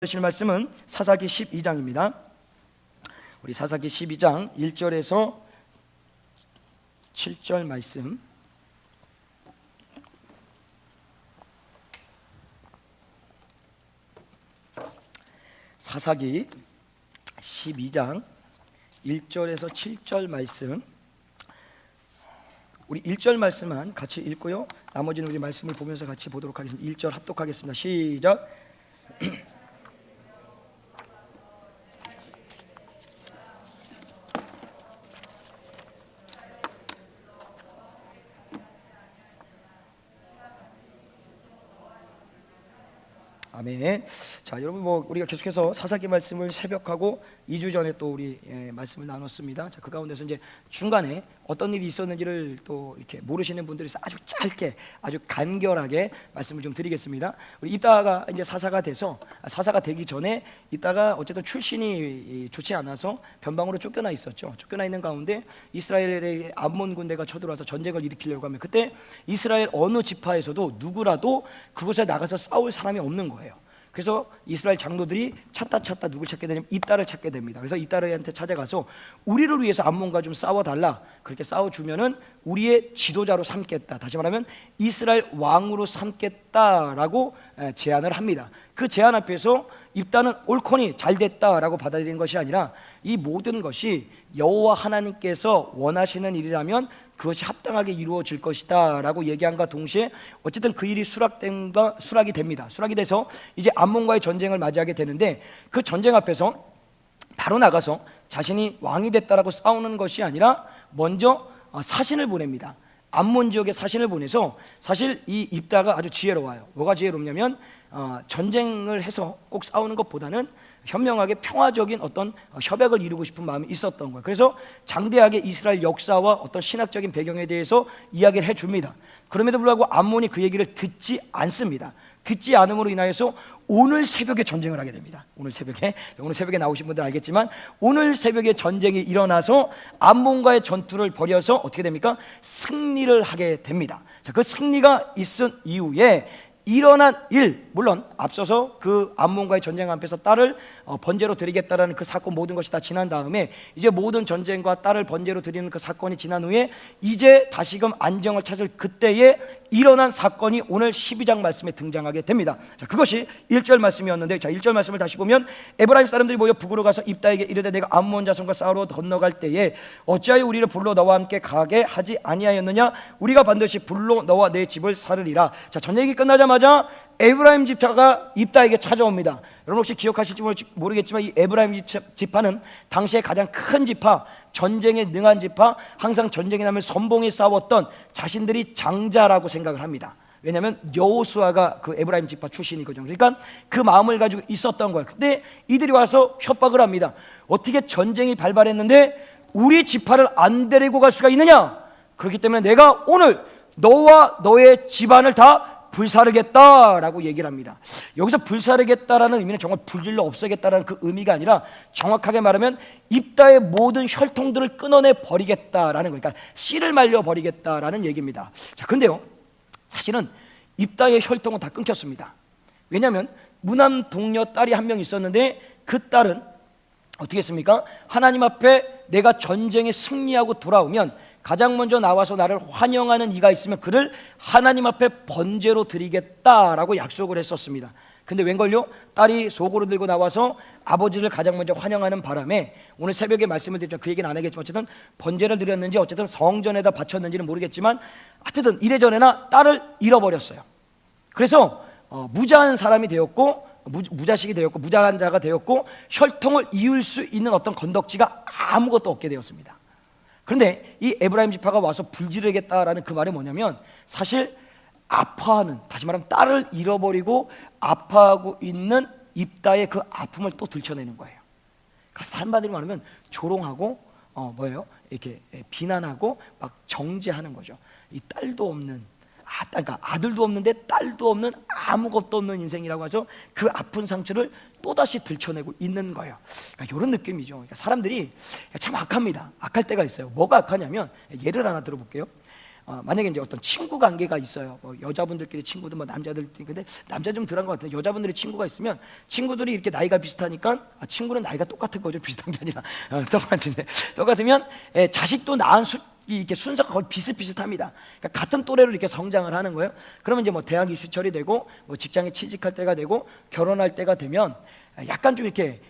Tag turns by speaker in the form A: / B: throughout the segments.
A: 주실 말씀은 사사기 12장입니다. 우리 사사기 12장 1절에서 7절 말씀. 사사기 12장 1절에서 7절 말씀. 우리 1절 말씀만 같이 읽고요. 나머지는 우리 말씀을 보면서 같이 보도록 하겠습니다. 1절 합독하겠습니다. 시작. 아멘. 자, 여러분 우리가 계속해서 사사기 말씀을 새벽하고 2주 전에 또 우리 말씀을 나눴습니다. 자, 그 가운데서 이제 중간에 어떤 일이 있었는지를 또 이렇게 모르시는 분들이 있어 아주 짧게, 아주 간결하게 말씀을 좀 드리겠습니다. 우리 이따가 이제 사사가 되기 전에 이따가 어쨌든 출신이 좋지 않아서 변방으로 쫓겨나 있었죠. 쫓겨나 있는 가운데 이스라엘의 암몬 군대가 쳐들어와서 전쟁을 일으키려고 하면 그때 이스라엘 어느 지파에서도 누구라도 그곳에 나가서 싸울 사람이 없는 거예요. 그래서 이스라엘 장로들이 찾다 누굴 찾게 되냐면 입다를 찾게 됩니다. 그래서 입다한테 찾아가서 우리를 위해서 암몬과 좀 싸워달라. 그렇게 싸워주면은 우리의 지도자로 삼겠다. 다시 말하면 이스라엘 왕으로 삼겠다라고 제안을 합니다. 그 제안 앞에서 입다는 옳거니 잘됐다라고 받아들이는 것이 아니라 이 모든 것이 여호와 하나님께서 원하시는 일이라면 그것이 합당하게 이루어질 것이다 라고 얘기함과 동시에 어쨌든 그 일이 수락이 됩니다. 수락이 돼서 이제 암몬과의 전쟁을 맞이하게 되는데 그 전쟁 앞에서 바로 나가서 자신이 왕이 됐다라고 싸우는 것이 아니라 먼저 사신을 보냅니다. 암몬 지역에 사신을 보내서 사실 이 입다가 아주 지혜로워요. 뭐가 지혜롭냐면 전쟁을 해서 꼭 싸우는 것보다는 현명하게 평화적인 어떤 협약을 이루고 싶은 마음이 있었던 거예요. 그래서 장대하게 이스라엘 역사와 어떤 신학적인 배경에 대해서 이야기를 해줍니다. 그럼에도 불구하고 암몬이 그 얘기를 듣지 않습니다. 듣지 않음으로 인하여서 오늘 새벽에 전쟁을 하게 됩니다. 오늘 새벽에 나오신 분들 알겠지만 오늘 새벽에 전쟁이 일어나서 암몬과의 전투를 벌여서 어떻게 됩니까? 승리를 하게 됩니다. 자, 그 승리가 있은 이후에 일어난 일, 물론 앞서서 그 암몬과의 전쟁 앞에서 딸을 번제로 드리겠다라는 그 사건 모든 것이 다 지난 다음에 이제 모든 전쟁과 딸을 번제로 드리는 그 사건이 지난 후에 이제 다시금 안정을 찾을 그때에 일어난 사건이 오늘 12장 말씀에 등장하게 됩니다. 자, 그것이 1절 말씀이었는데, 자, 1절 말씀을 다시 보면 에브라임 사람들이 모여 북으로 가서 입다에게 이르되 내가 암몬 자손과 싸우러 건너갈 때에 어찌하여 우리를 불러 너와 함께 가게 하지 아니하였느냐? 우리가 반드시 불러 너와 내 집을 살으리라. 자, 전쟁이 끝나자마자 에브라임 지파가 입다에게 찾아옵니다. 여러분 혹시 기억하실지 모르겠지만 이 에브라임 지파는 당시에 가장 큰 지파, 전쟁에 능한 지파, 항상 전쟁이 나면 선봉에 싸웠던 자신들이 장자라고 생각을 합니다. 왜냐하면 여호수아가 그 에브라임 지파 출신이거든요. 그러니까 그 마음을 가지고 있었던 거예요. 근데 이들이 와서 협박을 합니다. 어떻게 전쟁이 발발했는데 우리 지파를 안 데리고 갈 수가 있느냐? 그렇기 때문에 내가 오늘 너와 너의 집안을 다 불사르겠다라고 얘기를 합니다. 여기서 불사르겠다라는 의미는 정말 불질러 없애겠다라는 그 의미가 아니라 정확하게 말하면 입다의 모든 혈통들을 끊어내 버리겠다라는 거니까 씨를 말려 버리겠다라는 얘기입니다. 자, 근데요, 사실은 입다의 혈통은 다 끊겼습니다. 왜냐하면 무남 동녀 딸이 한 명 있었는데 그 딸은 어떻게 했습니까? 하나님 앞에 내가 전쟁에 승리하고 돌아오면 가장 먼저 나와서 나를 환영하는 이가 있으면 그를 하나님 앞에 번제로 드리겠다라고 약속을 했었습니다. 근데 웬걸요? 딸이 소고로 들고 나와서 아버지를 가장 먼저 환영하는 바람에 오늘 새벽에 말씀을 드렸죠. 그 얘기는 안 하겠지만 어쨌든 번제를 드렸는지 어쨌든 성전에다 바쳤는지는 모르겠지만 하여튼 이래저래나 딸을 잃어버렸어요. 그래서 무자한 사람이 되었고 무자식이 되었고 무자한 자가 되었고 혈통을 이을 수 있는 어떤 건덕지가 아무것도 없게 되었습니다. 그런데 이 에브라임 지파가 와서 불지르겠다라는 그 말이 뭐냐면 사실 아파하는, 다시 말하면 딸을 잃어버리고 아파하고 있는 입다의 그 아픔을 또 들춰내는 거예요. 그래서 한마디로 말하면 조롱하고 이렇게 비난하고 막 정죄하는 거죠. 이 딸도 없는, 그러니까 아들도 없는데 딸도 없는 아무것도 없는 인생이라고 해서 그 아픈 상처를 또다시 들춰내고 있는 거예요. 그러니까 이런 느낌이죠. 그러니까 사람들이 참 악합니다. 악할 때가 있어요. 뭐가 악하냐면 예를 하나 들어볼게요. 만약에 이제 어떤 친구 관계가 있어요. 뭐 여자분들끼리 친구도 뭐 남자들끼리, 근데 남자 좀 덜한 것 같은데 여자분들이 친구가 있으면 친구들이 이렇게 나이가 비슷하니까 친구는 나이가 똑같은 거죠. 비슷한 게 아니라 똑같으면 자식도 낳은 이렇게 순서가 거의 비슷비슷합니다. 그러니까 같은 또래로 이렇게 성장을 하는 거예요. 그러면 이제 뭐 대학 입시철이 되고 뭐 직장에 취직할 때가 되고 결혼할 때가 되면 약간 좀 이렇게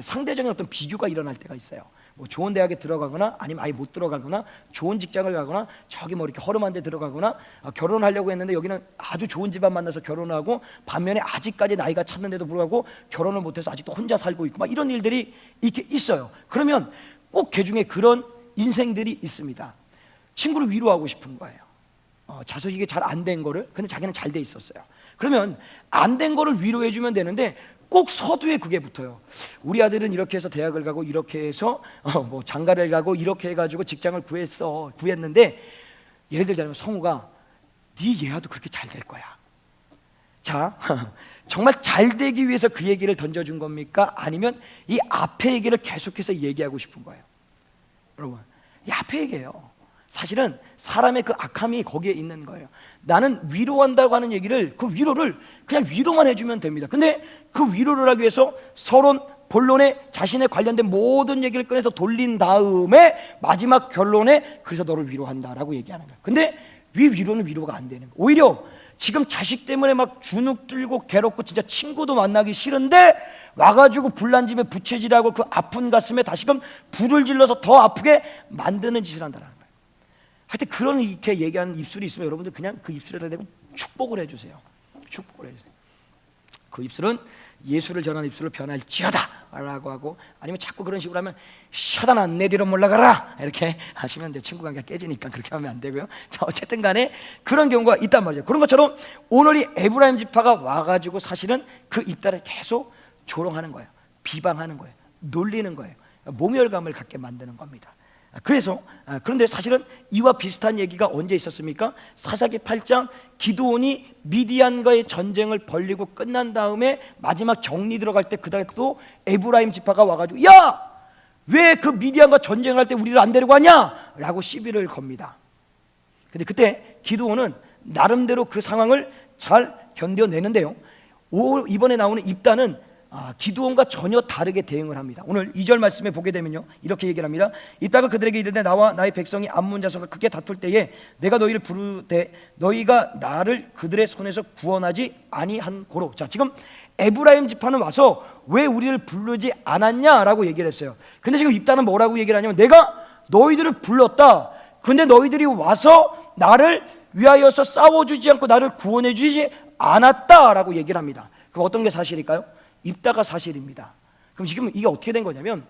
A: 상대적인 어떤 비교가 일어날 때가 있어요. 뭐 좋은 대학에 들어가거나 아니면 아예 못 들어가거나 좋은 직장을 가거나 저기 뭐 이렇게 허름한 데 들어가거나 결혼하려고 했는데 여기는 아주 좋은 집안 만나서 결혼하고 반면에 아직까지 나이가 찼는데도 불구하고 결혼을 못해서 아직도 혼자 살고 있고 막 이런 일들이 이렇게 있어요. 그러면 꼭 개중에 그런 인생들이 있습니다. 친구를 위로하고 싶은 거예요. 자서 이게 잘 안 된 거를, 근데 자기는 잘 돼 있었어요. 그러면 안 된 거를 위로해 주면 되는데 꼭 서두에 그게 붙어요. 우리 아들은 이렇게 해서 대학을 가고 이렇게 해서 뭐 장가를 가고 이렇게 해가지고 직장을 구했는데 예를 들자면 성우가 네 얘야도 그렇게 잘 될 거야. 자, 정말 잘 되기 위해서 그 얘기를 던져준 겁니까? 아니면 이 앞에 얘기를 계속해서 얘기하고 싶은 거예요? 여러분, 이 앞에 얘기예요. 사실은 사람의 그 악함이 거기에 있는 거예요. 나는 위로한다고 하는 얘기를, 그 위로를 그냥 위로만 해주면 됩니다. 근데 그 위로를 하기 위해서 서론, 본론에 자신에 관련된 모든 얘기를 꺼내서 돌린 다음에 마지막 결론에 그래서 너를 위로한다라고 얘기하는 거예요. 근데 위로는 위로가 안 되는 거예요. 오히려 지금 자식 때문에 막 주눅 들고 괴롭고 진짜 친구도 만나기 싫은데 와가지고 불난 집에 부채질하고 그 아픈 가슴에 다시금 불을 질러서 더 아프게 만드는 짓을 한다는 거예요. 하여튼 그런 이렇게 얘기하는 입술이 있으면 여러분들 그냥 그 입술에다 대고 축복을 해주세요. 축복을 해주세요. 그 입술은 예수를 전하는 입술로 변할지어다 라고 하고, 아니면 자꾸 그런 식으로 하면 샤다나 내 뒤로 몰라가라 이렇게 하시면 내 친구 관계가 깨지니까 그렇게 하면 안 되고요. 자, 어쨌든 간에 그런 경우가 있단 말이죠. 그런 것처럼 오늘 이 에브라임 지파가 와가지고 사실은 그 입다를 계속 조롱하는 거예요. 비방하는 거예요. 놀리는 거예요. 모멸감을 갖게 만드는 겁니다. 그래서 그런데 사실은 이와 비슷한 얘기가 언제 있었습니까? 사사기 8장 기드온이 미디안과의 전쟁을 벌리고 끝난 다음에 마지막 정리 들어갈 때 그다음에 또 에브라임 지파가 와가지고 야! 왜 그 미디안과 전쟁을 할 때 우리를 안 데리고 왔냐? 라고 시비를 겁니다. 근데 그때 기드온은 나름대로 그 상황을 잘 견뎌내는데요, 이번에 나오는 입다는 기드온과 전혀 다르게 대응을 합니다. 오늘 2절 말씀에 보게 되면요, 이렇게 얘기를 합니다. 이따가 그들에게 이르되 나와 나의 백성이 암몬 자손과 크게 다툴 때에 내가 너희를 부르되 너희가 나를 그들의 손에서 구원하지 아니한 고로. 자, 지금 에브라임 지파는 와서 왜 우리를 부르지 않았냐라고 얘기를 했어요. 근데 지금 입다는 뭐라고 얘기를 하냐면 내가 너희들을 불렀다. 근데 너희들이 와서 나를 위하여서 싸워주지 않고 나를 구원해주지 않았다라고 얘기를 합니다. 그럼 어떤 게 사실일까요? 입다가 사실입니다. 그럼 지금 이게 어떻게 된 거냐면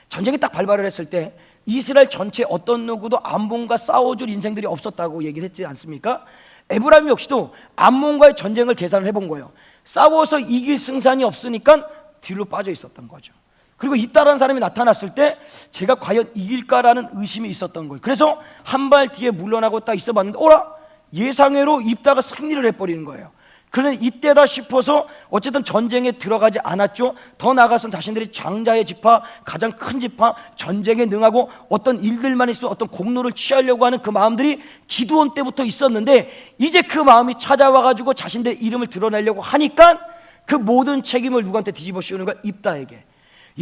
A: 전쟁이 딱 발발을 했을 때 이스라엘 전체 어떤 누구도 암몬과 싸워줄 인생들이 없었다고 얘기를 했지 않습니까? 에브라임 역시도 암몬과의 전쟁을 계산을 해본 거예요. 싸워서 이길 승산이 없으니까 뒤로 빠져 있었던 거죠. 그리고 입다라는 사람이 나타났을 때 제가 과연 이길까라는 의심이 있었던 거예요. 그래서 한 발 뒤에 물러나고 딱 있어 봤는데 예상외로 입다가 승리를 해버리는 거예요. 그런데 이때다 싶어서 어쨌든 전쟁에 들어가지 않았죠. 더 나아가서는 자신들이 장자의 지파, 가장 큰 지파, 전쟁에 능하고 어떤 일들만 있어 어떤 공로를 취하려고 하는 그 마음들이 기드온 때부터 있었는데 이제 그 마음이 찾아와가지고 자신들의 이름을 드러내려고 하니까 그 모든 책임을 누구한테 뒤집어 씌우는 거야? 입다에게.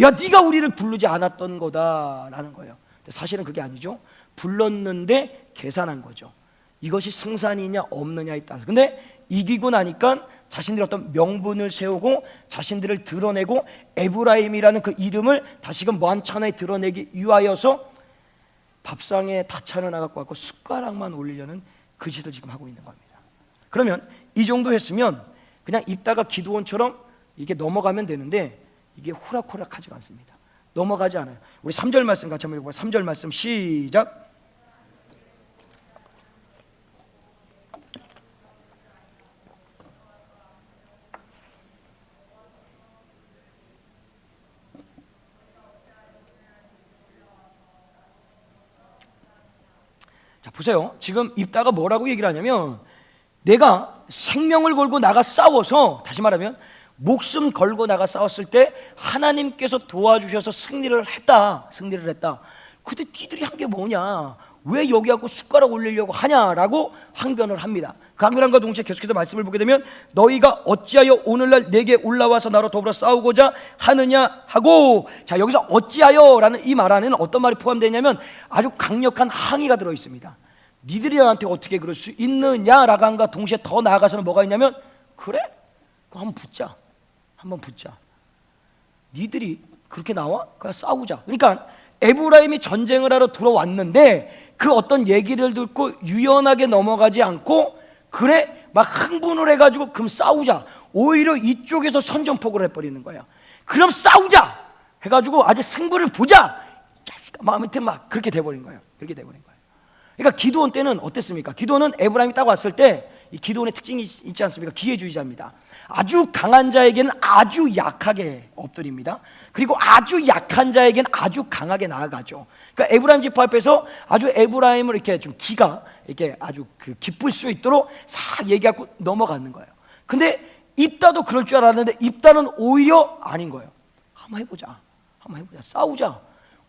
A: 야, 네가 우리를 부르지 않았던 거다라는 거예요. 근데 사실은 그게 아니죠. 불렀는데 계산한 거죠. 이것이 승산이냐 없느냐에 따라서. 근데 이기고 나니까 자신들의 어떤 명분을 세우고 자신들을 드러내고 에브라임이라는 그 이름을 다시금 만천하에 드러내기 위하여서 밥상에 다찬을 나갖고 왔고 숟가락만 올리려는 그 짓을 지금 하고 있는 겁니다. 그러면 이 정도 했으면 그냥 입다가 기드온처럼 이게 넘어가면 되는데 이게 호락호락하지가 않습니다. 넘어가지 않아요. 우리 3절 말씀 같이 한번 읽어봐요. 3절 말씀 시작. 자, 보세요. 지금 입다가 뭐라고 얘기를 하냐면 내가 생명을 걸고 나가 싸워서, 다시 말하면 목숨 걸고 나가 싸웠을 때 하나님께서 도와주셔서 승리를 했다. 근데 니들이 한 게 뭐냐? 왜 여기 갖고 숟가락 올리려고 하냐라고 항변을 합니다. 그 항변함과 동시에 계속해서 말씀을 보게 되면 너희가 어찌하여 오늘날 내게 올라와서 나로 더불어 싸우고자 하느냐 하고, 자 여기서 어찌하여라는 이 말 안에는 어떤 말이 포함되어 있냐면 아주 강력한 항의가 들어 있습니다. 니들이 나한테 어떻게 그럴 수 있느냐라고 한과 동시에 더 나아가서는 뭐가 있냐면 그래? 그럼 한번 붙자. 니들이 그렇게 나와? 그냥 싸우자. 그러니까 에브라임이 전쟁을 하러 들어왔는데 그 어떤 얘기를 듣고 유연하게 넘어가지 않고 그래? 막 흥분을 해가지고 그럼 싸우자. 오히려 이쪽에서 선전포고를 해버리는 거야. 그럼 싸우자 해가지고 아주 승부를 보자. 아무튼 막 그렇게 돼버린 거예요. 그러니까 기드온 때는 어땠습니까? 기드온은 에브라임이 딱 왔을 때 이 기드온의 특징이 있지 않습니까? 기회주의자입니다. 아주 강한 자에게는 아주 약하게 엎드립니다. 그리고 아주 약한 자에게는 아주 강하게 나아가죠. 그러니까 에브라임 지파 앞에서 아주 에브라임을 이렇게 좀 기가 이렇게 아주 기쁠 수 있도록 싹 얘기하고 넘어가는 거예요. 근데 입다도 그럴 줄 알았는데 입다는 오히려 아닌 거예요. 한번 해보자. 싸우자.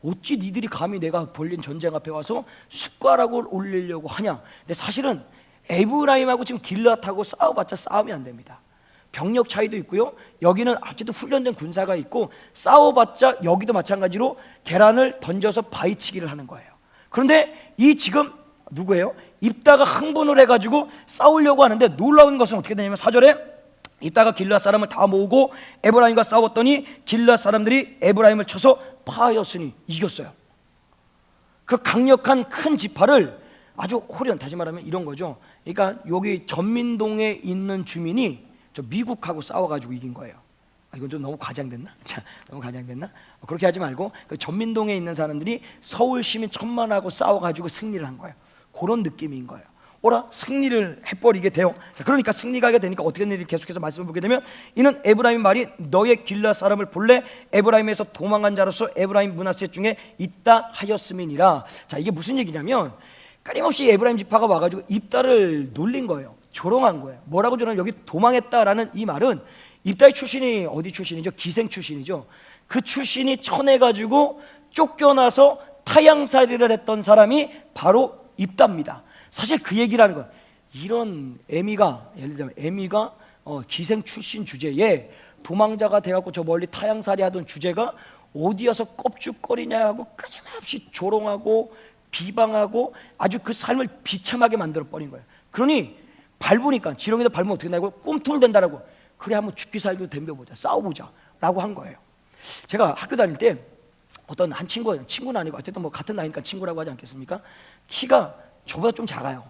A: 어찌 니들이 감히 내가 벌린 전쟁 앞에 와서 숟가락을 올리려고 하냐. 근데 사실은 에브라임하고 지금 길앗하고 싸워봤자 싸움이 안 됩니다. 병력 차이도 있고요. 여기는 어쨌든 훈련된 군사가 있고 싸워봤자 여기도 마찬가지로 계란을 던져서 바위치기를 하는 거예요. 그런데 이 지금 누구예요? 입다가 흥분을 해가지고 싸우려고 하는데 놀라운 것은 어떻게 되냐면 4절에 입다가 길앗 사람을 다 모으고 에브라임과 싸웠더니 길앗 사람들이 에브라임을 쳐서 파하였으니 이겼어요. 그 강력한 큰 지파를 아주 호련, 다시 말하면 이런 거죠. 그러니까 여기 전민동에 있는 주민이 저 미국하고 싸워가지고 이긴 거예요. 이건 좀 너무 과장됐나? 그렇게 하지 말고 그 전민동에 있는 사람들이 서울 시민 1000만하고 싸워가지고 승리를 한 거예요. 그런 느낌인 거예요. 오라 승리를 해버리게 돼요. 그러니까 승리가 하게 되니까 어떻게 되는지 계속해서 말씀을 보게 되면 이는 에브라임 말이 너의 길앗 사람을 본래 에브라임에서 도망한 자로서 에브라임 므낫세 중에 있다 하였음이니라. 자, 이게 무슨 얘기냐면 끊임없이 에브라임 지파가 와가지고 입다를 놀린 거예요. 조롱한 거예요. 뭐라고 저는 여기 도망했다라는 이 말은 입다의 출신이 어디 출신이죠? 기생 출신이죠. 그 출신이 쳐내가지고 쫓겨나서 타향살이를 했던 사람이 바로 입다입니다. 사실 그 얘기를 하는 거예요. 이런 애미가, 예를 들면 애미가 기생 출신 주제에 도망자가 돼갖고 저 멀리 타향살이 하던 주제가 어디여서 껍죽거리냐 하고 끊임없이 조롱하고 비방하고 아주 그 삶을 비참하게 만들어버린 거예요. 그러니 밟으니까 지렁이도 밟으면 어떻게 나고 꿈틀댄다라고 그래 한번 죽기 살기로 덤벼보자, 싸워보자 라고 한 거예요. 제가 학교 다닐 때 어떤 한 친구는 아니고 어쨌든 뭐 같은 나이니까 친구라고 하지 않겠습니까? 키가 저보다 좀 작아요.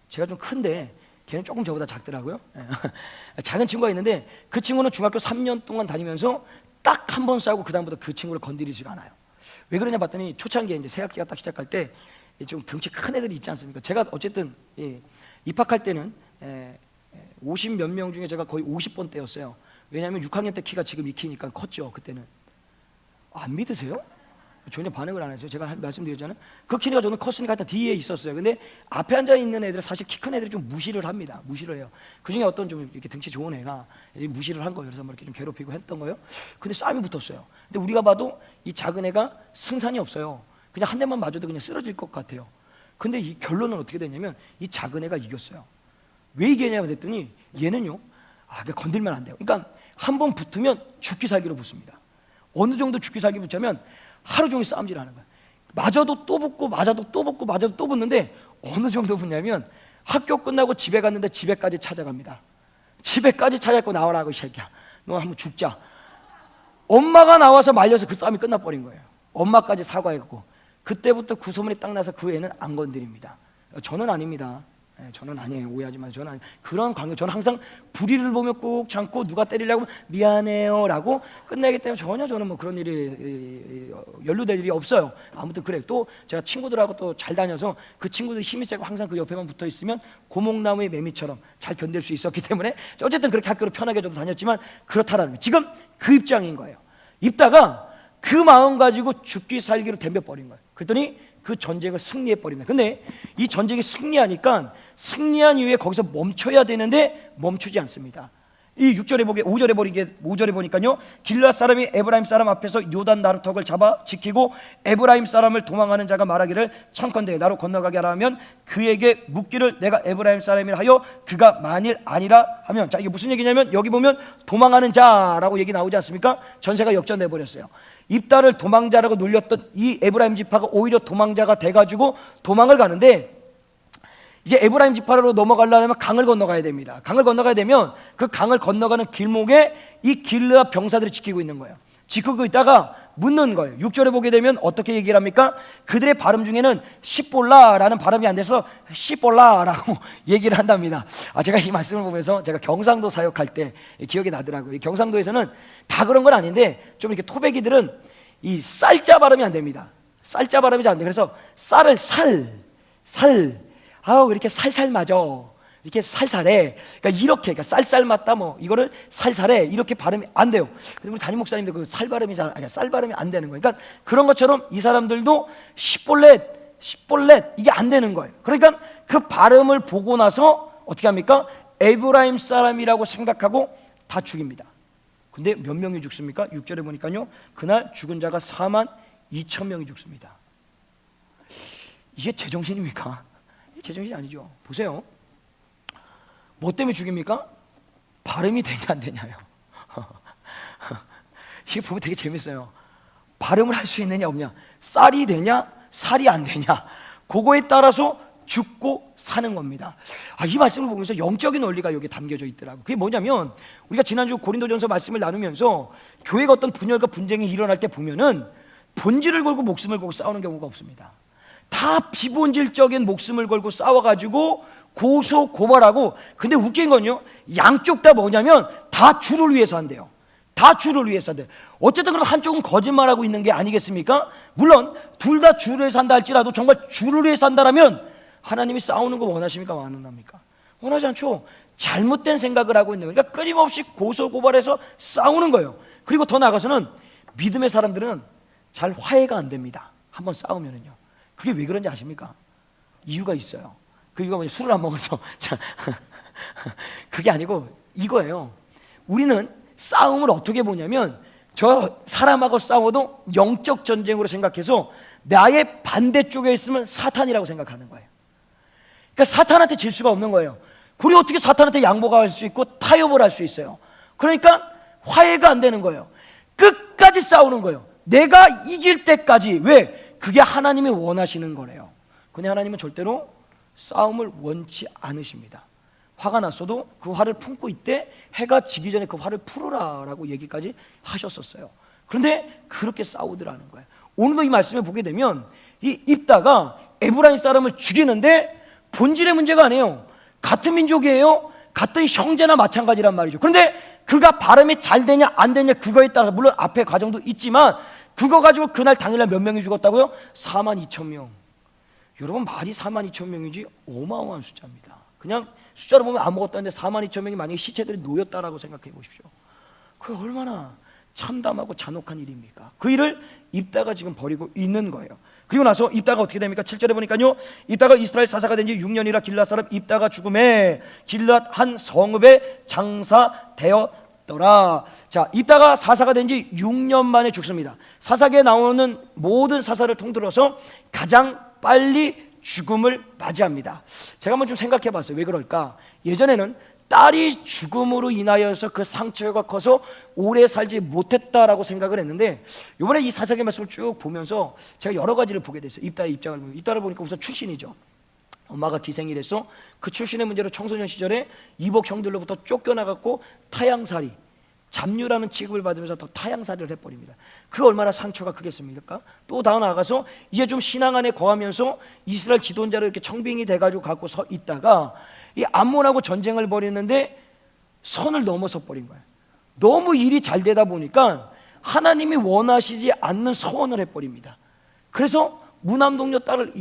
A: 제가 좀 큰데 걔는 조금 저보다 작더라고요. 작은 친구가 있는데 그 친구는 중학교 3년 동안 다니면서 딱 한 번 싸우고 그 다음부터 그 친구를 건드리지가 않아요. 왜 그러냐 봤더니 초창기에 이제 새학기가 딱 시작할 때 좀 덩치 큰 애들이 있지 않습니까? 제가 어쨌든 입학할 때는 50 몇 명 중에 제가 거의 50번대였어요. 왜냐하면 6학년 때 키가 지금 이 키니까 컸죠. 그때는. 안 믿으세요? 전혀 반응을 안 했어요. 제가 말씀드렸잖아요. 그 키가 저는 컸으니까 일단 뒤에 있었어요. 근데 앞에 앉아 있는 애들은 사실 키 큰 애들이 좀 무시를 합니다. 무시를 해요. 그 중에 어떤 좀 이렇게 등치 좋은 애가 무시를 한 거예요. 그래서 뭐 이렇게 좀 괴롭히고 했던 거예요. 근데 싸움이 붙었어요. 근데 우리가 봐도 이 작은 애가 승산이 없어요. 그냥 한 대만 맞아도 그냥 쓰러질 것 같아요. 근데 이 결론은 어떻게 됐냐면 이 작은 애가 이겼어요. 왜 이겼냐고 했더니 얘는요, 건들면 안 돼요. 그러니까 한 번 붙으면 죽기 살기로 붙습니다. 어느 정도 죽기 살기 붙자면 하루 종일 싸움질 하는 거야. 맞아도 또 붙고 맞아도 또 붙고 맞아도 또 붙는데 어느 정도 붙냐면 학교 끝나고 집에 갔는데 집에까지 찾아갑니다. 집에까지 찾아갖고 나와라고 이 새끼야. 너 한번 죽자. 엄마가 나와서 말려서 그 싸움이 끝나버린 거예요. 엄마까지 사과했고 그때부터 구소문이 딱 나서 그 애는 안 건드립니다. 저는 아닙니다. 저는 아니에요. 오해하지 마세요. 저는 그런 관계. 저는 항상 불의를 보면 꾹 참고 누가 때리려고 하면 미안해요라고 끝내기 때문에 전혀 저는 뭐 그런 일이 연루될 일이 없어요. 아무튼 그래. 또 제가 친구들하고 또 잘 다녀서 그 친구들이 힘이 세고 항상 그 옆에만 붙어 있으면 고목나무의 매미처럼 잘 견딜 수 있었기 때문에 어쨌든 그렇게 학교를 편하게 저도 다녔지만 그렇다라는 거예요. 지금 그 입장인 거예요. 입다가 그 마음 가지고 죽기 살기로 덤벼버린 거예요. 그랬더니 그 전쟁을 승리해버립니다. 근데 이 전쟁이 승리하니까 승리한 이후에 거기서 멈춰야 되는데 멈추지 않습니다. 이 5절에 보니까요, 길르앗 사람이 에브라임 사람 앞에서 요단 나루턱을 잡아 지키고 에브라임 사람을 도망하는 자가 말하기를 청컨대 나로 건너가게 하라 하면 그에게 묻기를 내가 에브라임 사람이라 하여 그가 만일 아니라 하면, 자 이게 무슨 얘기냐면, 여기 보면 도망하는 자라고 얘기 나오지 않습니까? 전세가 역전돼 버렸어요. 입다를 도망자라고 놀렸던 이 에브라임 지파가 오히려 도망자가 돼가지고 도망을 가는데, 이제 에브라임 지파로 넘어가려면 강을 건너가야 됩니다. 강을 건너가야 되면 그 강을 건너가는 길목에 이 길르앗 병사들이 지키고 있는 거예요. 지키고 있다가 묻는 거예요. 6절에 보게 되면 어떻게 얘기를 합니까? 그들의 발음 중에는 시볼라라는 발음이 안 돼서 시볼라라고 얘기를 한답니다. 제가 이 말씀을 보면서 제가 경상도 사역할 때 기억이 나더라고요. 경상도에서는 다 그런 건 아닌데 좀 이렇게 토백이들은 이 쌀자 발음이 안 됩니다. 쌀자 발음이 잘 안 돼. 그래서 쌀을 살 왜 이렇게 살살 맞아, 이렇게 살살해, 그러니까 쌀쌀 맞다, 뭐 이거를 살살해, 이렇게 발음이 안 돼요. 우리 담임 목사님도 그 쌀 발음이 쌀 발음이 안 되는 거예요. 그러니까 그런 것처럼 이 사람들도 시볼렛 이게 안 되는 거예요. 그러니까 그 발음을 보고 나서 어떻게 합니까? 에브라임 사람이라고 생각하고 다 죽입니다. 근데 몇 명이 죽습니까? 6절에 보니까요, 그날 죽은 자가 42,000명이 죽습니다. 이게 제정신입니까? 제정신이 아니죠. 보세요. 뭐 때문에 죽입니까? 발음이 되냐 안 되냐요. 이게 보면 되게 재밌어요. 발음을 할 수 있느냐 없냐, 쌀이 되냐 살이 안 되냐, 그거에 따라서 죽고 사는 겁니다. 이 말씀을 보면서 영적인 원리가 여기에 담겨져 있더라고요. 그게 뭐냐면, 우리가 지난주 고린도전서 말씀을 나누면서 교회가 어떤 분열과 분쟁이 일어날 때 보면은 본질을 걸고 목숨을 걸고 싸우는 경우가 없습니다. 다 비본질적인 목숨을 걸고 싸워가지고 고소 고발하고, 근데 웃긴 건요, 양쪽 다 뭐냐면 다 주를 위해서 한대요. 다 주를 위해서 한대요. 어쨌든 그럼 한쪽은 거짓말하고 있는 게 아니겠습니까? 물론 둘 다 주를 위해서 한다 할지라도 정말 주를 위해서 한다라면 하나님이 싸우는 거 원하십니까? 원합니까? 원하지 않죠. 잘못된 생각을 하고 있는 거예요. 그러니까 끊임없이 고소 고발해서 싸우는 거예요. 그리고 더 나아가서는 믿음의 사람들은 잘 화해가 안 됩니다. 한번 싸우면은요. 그게 왜 그런지 아십니까? 이유가 있어요. 그거 뭐냐, 술을 안 먹어서. 그게 아니고 이거예요. 우리는 싸움을 어떻게 보냐면, 저 사람하고 싸워도 영적 전쟁으로 생각해서 나의 반대쪽에 있으면 사탄이라고 생각하는 거예요. 그러니까 사탄한테 질 수가 없는 거예요. 우리 어떻게 사탄한테 양보할 수 있고 타협을 할 수 있어요? 그러니까 화해가 안 되는 거예요. 끝까지 싸우는 거예요. 내가 이길 때까지. 왜? 그게 하나님이 원하시는 거래요. 근데 하나님은 절대로 싸움을 원치 않으십니다. 화가 났어도 그 화를 품고 있되 해가 지기 전에 그 화를 풀어라라고 얘기까지 하셨었어요. 그런데 그렇게 싸우더라는 거예요. 오늘도 이 말씀을 보게 되면 이 입다가 에브라임 사람을 죽이는데 본질의 문제가 아니에요. 같은 민족이에요. 같은 형제나 마찬가지란 말이죠. 그런데 그가 발음이 잘 되냐 안 되냐 그거에 따라서, 물론 앞에 과정도 있지만 그거 가지고 그날 당일날 몇 명이 죽었다고요? 42,000명. 여러분, 말이 42,000명이지 어마어마한 숫자입니다. 그냥 숫자로 보면 아무것도 아닌데 42,000명이 만약에 시체들이 놓였다라고 생각해 보십시오. 그게 얼마나 참담하고 잔혹한 일입니까? 그 일을 입다가 지금 벌이고 있는 거예요. 그리고 나서 입다가 어떻게 됩니까? 7절에 보니까요, 입다가 이스라엘 사사가 된 지 6년이라 길르앗 사람 입다가 죽음에 길르앗 한 성읍에 장사되었더라. 자, 입다가 사사가 된 지 6년 만에 죽습니다. 사사기에 나오는 모든 사사를 통틀어서 가장 빨리 죽음을 맞이합니다. 제가 한번 좀 생각해 봤어요. 왜 그럴까? 예전에는 딸이 죽음으로 인하여서 그 상처가 커서 오래 살지 못했다라고 생각을 했는데, 이번에 이 사사기 말씀을 쭉 보면서 제가 여러 가지를 보게 됐어요. 입다의 입장을 보면, 입다를 보니까 우선 출신이죠. 엄마가 기생이 돼서 그 출신의 문제로 청소년 시절에 이복 형들로부터 쫓겨나갔고 타양살이, 잡류라는 취급을 받으면서 더 타양살이를 해버립니다. 그 얼마나 상처가 크겠습니까? 또 더 나아가서 이제 좀 신앙 안에 거하면서 이스라엘 지도자로 이렇게 청빙이 돼가지고 갖고 서 있다가 이 암몬하고 전쟁을 벌이는데 선을 넘어서 버린 거예요. 너무 일이 잘 되다 보니까 하나님이 원하시지 않는 서원을 해버립니다. 그래서 무남동녀 딸을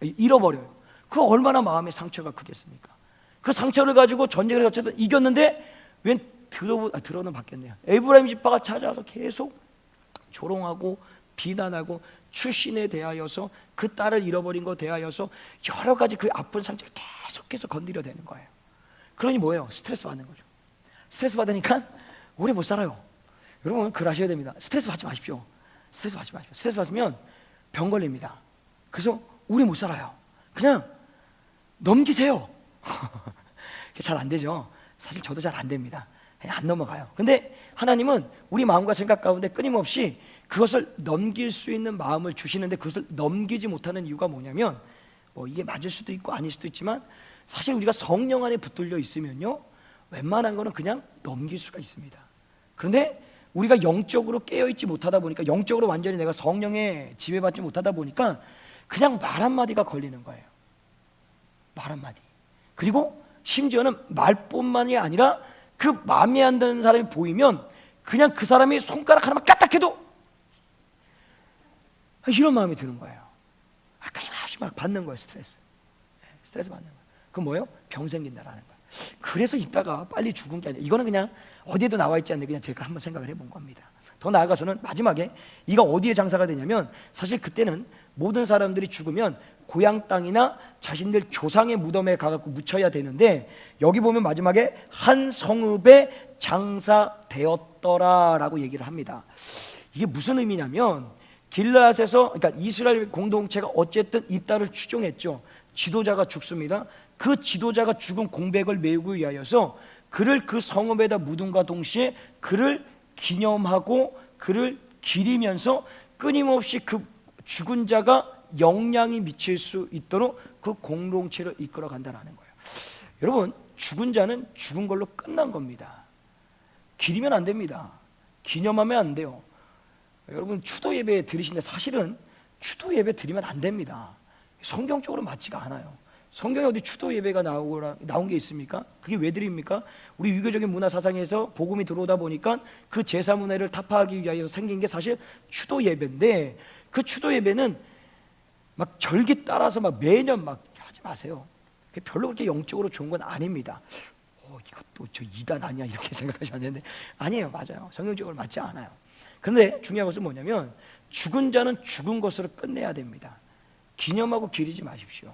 A: 잃어버려요. 그 얼마나 마음의 상처가 크겠습니까? 그 상처를 가지고 전쟁을 어쨌든 이겼는데 웬 들어는 바뀌었네요. 에브라임 지파가 찾아와서 계속 조롱하고 비난하고 출신에 대하여서 그 딸을 잃어버린 것 대하여서 여러 가지 그 아픈 상처를 계속해서 건드려대는 거예요. 그러니 뭐예요? 스트레스 받는 거죠. 스트레스 받으니까 오래 못 살아요. 여러분 그걸 아셔야 됩니다. 스트레스 받지 마십시오. 스트레스 받지 마십시오. 스트레스 받으면 병 걸립니다. 그래서 오래 못 살아요. 그냥 넘기세요. 잘 안 되죠. 사실 저도 잘 안 됩니다. 안 넘어가요. 근데 하나님은 우리 마음과 생각 가운데 끊임없이 그것을 넘길 수 있는 마음을 주시는데, 그것을 넘기지 못하는 이유가 뭐냐면, 뭐 이게 맞을 수도 있고 아닐 수도 있지만, 사실 우리가 성령 안에 붙들려 있으면요, 웬만한 거는 그냥 넘길 수가 있습니다. 그런데 우리가 영적으로 깨어있지 못하다 보니까, 영적으로 완전히 내가 성령에 지배받지 못하다 보니까 그냥 말 한마디가 걸리는 거예요. 말 한마디. 그리고 심지어는 말뿐만이 아니라 그 마음에 안 드는 사람이 보이면 그냥 그 사람이 손가락 하나만 까딱해도 이런 마음이 드는 거예요. 끊임없이 막 받는 거예요. 스트레스 받는 거예요. 그건 뭐예요? 병 생긴다라는 거예요. 그래서 이따가 빨리 죽은 게 아니라, 이거는 그냥 어디에도 나와 있지 않는데 그냥 제가 한번 생각을 해본 겁니다. 더 나아가서는 마지막에 이가 어디에 장사가 되냐면, 사실 그때는 모든 사람들이 죽으면 고향 땅이나 자신들 조상의 무덤에 가갖고 묻혀야 되는데, 여기 보면 마지막에 한 성읍에 장사되었더라라고 얘기를 합니다. 이게 무슨 의미냐면, 길르앗에서, 그러니까 이스라엘 공동체가 어쨌든 이 딸을 추종했죠. 지도자가 죽습니다. 그 지도자가 죽은 공백을 메우기 위하여서 그를 그 성읍에다 묻음과 동시에 그를 기념하고 그를 기리면서 끊임없이 그 죽은 자가 영향이 미칠 수 있도록 그 공동체를 이끌어 간다는 거예요. 여러분, 죽은 자는 죽은 걸로 끝난 겁니다. 기리면 안 됩니다. 기념하면 안 돼요. 여러분, 추도 예배 드리시는데 사실은 추도 예배 드리면 안 됩니다. 성경적으로 맞지가 않아요. 성경에 어디 추도 예배가 나온 게 있습니까? 그게 왜 드립니까? 우리 유교적인 문화 사상에서 복음이 들어오다 보니까 그 제사 문화를 타파하기 위하여 생긴 게 사실 추도 예배인데, 그 추도 예배는 막 절기 따라서 막 매년 막 하지 마세요. 별로 그렇게 영적으로 좋은 건 아닙니다. 이것도 저 이단 아니야 이렇게 생각하셨는데, 아니에요. 맞아요. 성경적으로 맞지 않아요. 그런데 중요한 것은 뭐냐면, 죽은 자는 죽은 것으로 끝내야 됩니다. 기념하고 기리지 마십시오.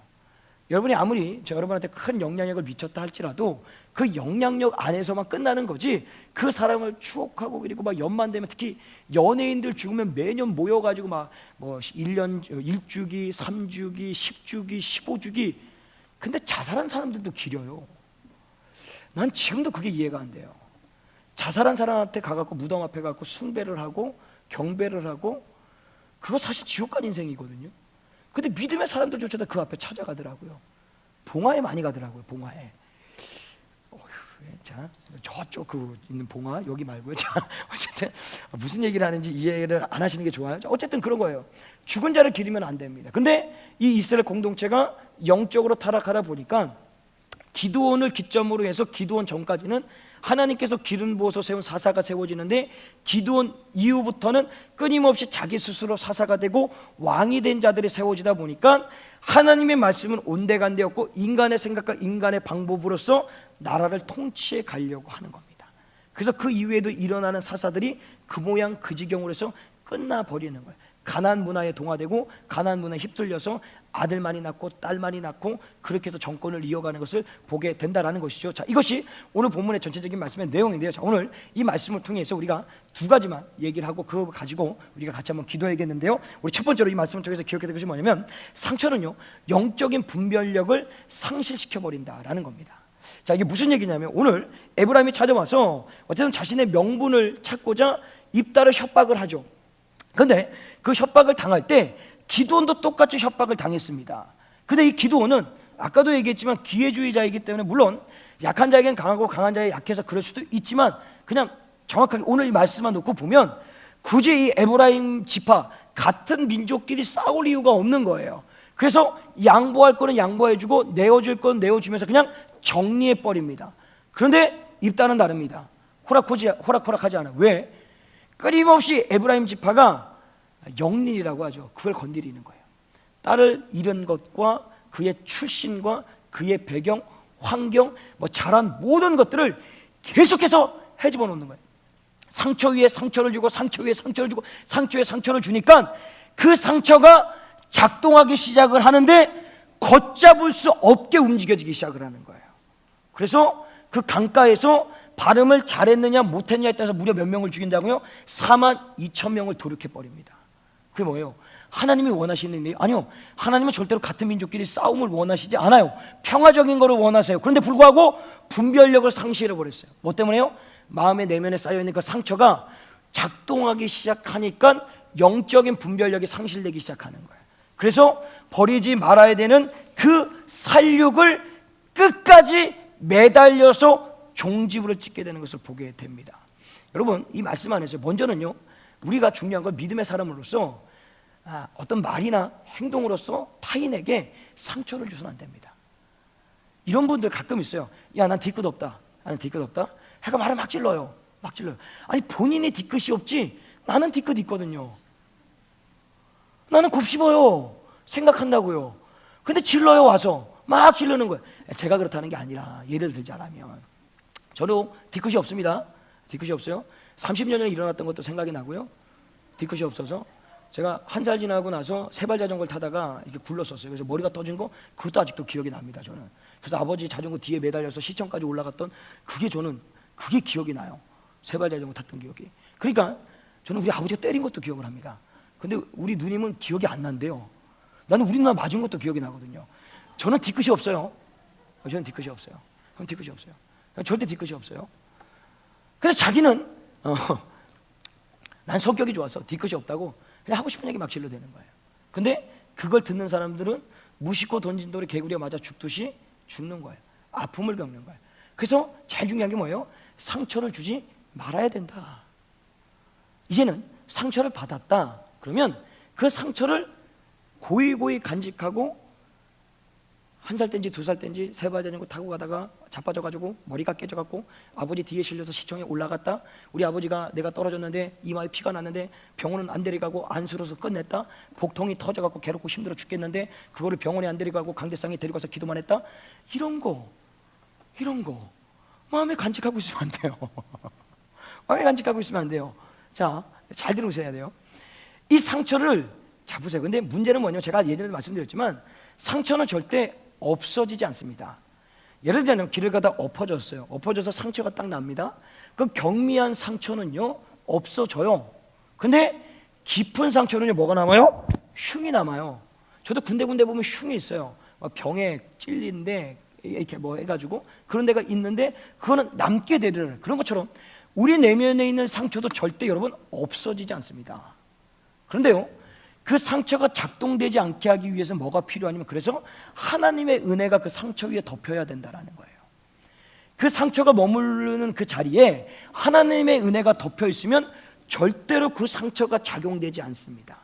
A: 여러분이 아무리 여러분한테 큰 영향력을 미쳤다 할지라도 그 영향력 안에서만 끝나는 거지, 그 사람을 추억하고, 그리고 막 연만 되면, 특히 연예인들 죽으면 매년 모여가지고 막 뭐 1년 1주기, 3주기, 10주기, 15주기. 근데 자살한 사람들도 기려요. 난 지금도 그게 이해가 안 돼요. 자살한 사람한테 가갖고 무덤 앞에 가갖고 숭배를 하고 경배를 하고, 그거 사실 지옥 간 인생이거든요. 근데 믿음의 사람들조차도 그 앞에 찾아가더라고요. 봉화에 많이 가더라고요. 봉화에. 자, 저쪽 그 있는 봉화 여기 말고요. 자, 어쨌든 무슨 얘기를 하는지 이해를 안 하시는 게 좋아요. 자, 어쨌든 그런 거예요. 죽은 자를 기리면 안 됩니다. 근데 이 이스라엘 공동체가 영적으로 타락하다 보니까, 기드온을 기점으로 해서 기드온 전까지는 하나님께서 기름 부어서 세운 사사가 세워지는데, 기드온 이후부터는 끊임없이 자기 스스로 사사가 되고 왕이 된 자들이 세워지다 보니까 하나님의 말씀은 온데간데였고 인간의 생각과 인간의 방법으로서 나라를 통치해 가려고 하는 겁니다. 그래서 그 이후에도 일어나는 사사들이 그 모양 그 지경으로 해서 끝나버리는 거예요. 가나안 문화에 동화되고 가나안 문화에 휩쓸려서 아들만이 낳고 딸만이 낳고 그렇게 해서 정권을 이어가는 것을 보게 된다라는 것이죠. 자, 이것이 오늘 본문의 전체적인 말씀의 내용인데요. 자, 오늘 이 말씀을 통해서 우리가 두 가지만 얘기를 하고 그거 가지고 우리가 같이 한번 기도해야겠는데요. 우리 첫 번째로 이 말씀을 통해서 기억해야 될 것이 뭐냐면, 상처는요 영적인 분별력을 상실시켜 버린다라는 겁니다. 자, 이게 무슨 얘기냐면, 오늘 에브라임이 찾아와서 어쨌든 자신의 명분을 찾고자 입다를 협박을 하죠. 그런데 그 협박을 당할 때 기드온도 똑같이 협박을 당했습니다. 근데 이 기드온은 아까도 얘기했지만 기회주의자이기 때문에, 물론 약한 자에겐 강하고 강한 자에 약해서 그럴 수도 있지만, 그냥 정확하게 오늘 이 말씀만 놓고 보면 굳이 이 에브라임 지파 같은 민족끼리 싸울 이유가 없는 거예요. 그래서 양보할 거는 양보해주고 내어줄 건 내어주면서 그냥 정리해버립니다. 그런데 입다는 다릅니다. 호락호락하지 않아요. 왜? 끊임없이 에브라임 지파가 영린이라고 하죠. 그걸 건드리는 거예요. 딸을 잃은 것과 그의 출신과 그의 배경, 환경, 뭐 자란 모든 것들을 계속해서 헤집어 놓는 거예요. 상처 위에 상처를 주고 상처 위에 상처를 주고 상처에 상처를 주니까 그 상처가 작동하기 시작을 하는데 걷잡을 수 없게 움직여지기 시작을 하는 거예요. 그래서 그 강가에서 발음을 잘했느냐 못했느냐에 따라서 무려 몇 명을 죽인다고요? 42,000명을 도륙해버립니다. 그게 뭐예요? 하나님이 원하시는 일? 아니요, 하나님은 절대로 같은 민족끼리 싸움을 원하시지 않아요. 평화적인 거를 원하세요. 그런데 불구하고 분별력을 상실해버렸어요. 뭐 때문에요? 마음의 내면에 쌓여있는 그 상처가 작동하기 시작하니까 영적인 분별력이 상실되기 시작하는 거예요. 그래서 버리지 말아야 되는 그 살육을 끝까지 매달려서 종지부를 찍게 되는 것을 보게 됩니다. 여러분, 이 말씀 안에서 먼저는요, 우리가 중요한 건 믿음의 사람으로서 어떤 말이나 행동으로서 타인에게 상처를 주서는 안 됩니다. 이런 분들 가끔 있어요. 야, 난 뒤끝 없다. 나는 뒤끝 없다. 해가 말을 막 질러요. 막 질러요. 아니, 본인이 뒤끝이 없지 나는 뒤끝 있거든요. 나는 곱씹어요. 생각한다고요. 근데 질러요. 와서 막 질르는 거예요. 제가 그렇다는 게 아니라 예를 들자면 저도 뒤끝이 없습니다. 뒤끝이 없어요. 30년 전에 일어났던 것도 생각이 나고요. 뒤끝이 없어서 제가 한 살 지나고 나서 세발 자전거를 타다가 이렇게 굴렀었어요. 그래서 머리가 떠진 거 그것도 아직도 기억이 납니다. 저는. 그래서 아버지 자전거 뒤에 매달려서 시청까지 올라갔던 그게 기억이 나요. 세발 자전거 탔던 기억이. 그러니까 저는 우리 아버지가 때린 것도 기억을 합니다. 근데 우리 누님은 기억이 안 난대요. 나는 우리 누나 맞은 것도 기억이 나거든요. 저는 뒤끝이 없어요. 저는 뒤끝이 없어요. 저는 뒤끝이 없어요. 절대 뒤끝이 없어요. 그래서 자기는 난 성격이 좋아서 뒤끝이 없다고 그냥 하고 싶은 얘기 막 질러대는 거예요. 근데 그걸 듣는 사람들은 무심코 던진 돌에 개구리에 맞아 죽듯이 죽는 거예요. 아픔을 겪는 거예요. 그래서 제일 중요한 게 뭐예요? 상처를 주지 말아야 된다. 이제는 상처를 받았다. 그러면 그 상처를 고이고이 간직하고 한 살 땐지 두 살 땐지 세발 자전거 타고 가다가 자빠져가지고 머리가 깨져갖고 아버지 뒤에 실려서 시청에 올라갔다. 우리 아버지가 내가 떨어졌는데 이마에 피가 났는데 병원은 안 데려가고 안수로서 끝냈다. 복통이 터져갖고 괴롭고 힘들어 죽겠는데 그거를 병원에 안 데려가고 강대상에 데려가서 기도만 했다. 이런 거 마음에 간직하고 있으면 안 돼요. 마음에 간직하고 있으면 안 돼요. 자, 잘 들으셔야 돼요. 이 상처를 잡으세요. 근데 문제는 뭐냐면 제가 예전에도 말씀드렸지만 상처는 절대 없어지지 않습니다. 예를 들자면 길을 가다 엎어졌어요. 엎어져서 상처가 딱 납니다. 그 경미한 상처는요 없어져요. 근데 깊은 상처는요 뭐가 남아요? 흉이 남아요. 저도 군데 보면 흉이 있어요. 병에 찔린데 이렇게 뭐 해가지고 그런 데가 있는데 그거는 남게 되는 그런 것처럼 우리 내면에 있는 상처도 절대 여러분 없어지지 않습니다. 그런데요 그 상처가 작동되지 않게 하기 위해서 뭐가 필요하냐면 그래서 하나님의 은혜가 그 상처 위에 덮여야 된다는 거예요. 그 상처가 머무르는 그 자리에 하나님의 은혜가 덮여 있으면 절대로 그 상처가 작용되지 않습니다.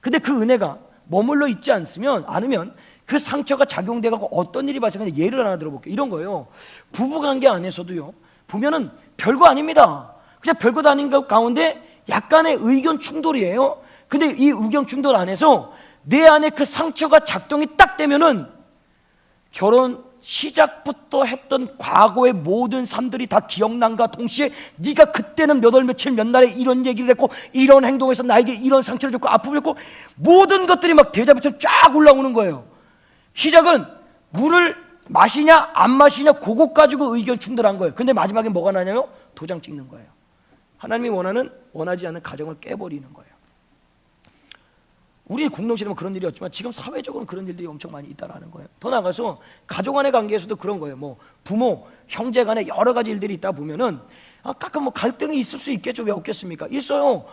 A: 근데 그 은혜가 머물러 있지 않으면 그 상처가 작용되고 어떤 일이 발생하는지 예를 하나 들어볼게요. 이런 거예요. 부부관계 안에서도요 보면은 별거 아닙니다. 그냥 별것도 아닌 것 가운데 약간의 의견 충돌이에요. 근데 이 의견 충돌 안에서 내 안에 그 상처가 작동이 딱 되면은 결혼 시작부터 했던 과거의 모든 삶들이 다 기억난과 동시에 네가 그때는 몇 월 며칠 몇 날에 이런 얘기를 했고 이런 행동에서 나에게 이런 상처를 줬고 아픔을 줬고 모든 것들이 막 대자보처럼 쫙 올라오는 거예요. 시작은 물을 마시냐 안 마시냐 그것 가지고 의견 충돌한 거예요. 근데 마지막에 뭐가 나냐면 도장 찍는 거예요. 하나님이 원하지 않는 가정을 깨버리는 거예요. 우리 공동체는 그런 일이 없지만 지금 사회적으로 그런 일들이 엄청 많이 있다라는 거예요. 더 나아가서 가족 간의 관계에서도 그런 거예요. 뭐 부모, 형제 간에 여러 가지 일들이 있다 보면은 가끔 뭐 갈등이 있을 수 있겠죠. 왜 없겠습니까? 있어요.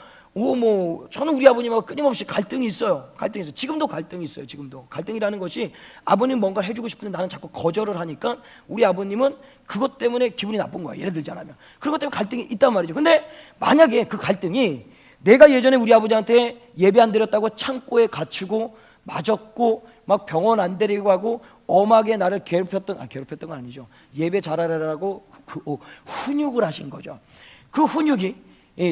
A: 저는 우리 아버님하고 끊임없이 갈등이 있어요. 지금도 갈등이 있어요. 지금도 갈등이라는 것이 아버님 뭔가 해주고 싶은데 나는 자꾸 거절을 하니까 우리 아버님은 그것 때문에 기분이 나쁜 거예요. 예를 들자면 그런 것 때문에 갈등이 있단 말이죠. 근데 만약에 그 갈등이 내가 예전에 우리 아버지한테 예배 안 드렸다고 창고에 갇히고 맞았고 막 병원 안 데리고 가고 엄하게 나를 괴롭혔던 건 아니죠. 예배 잘하라고 훈육을 하신 거죠. 그 훈육이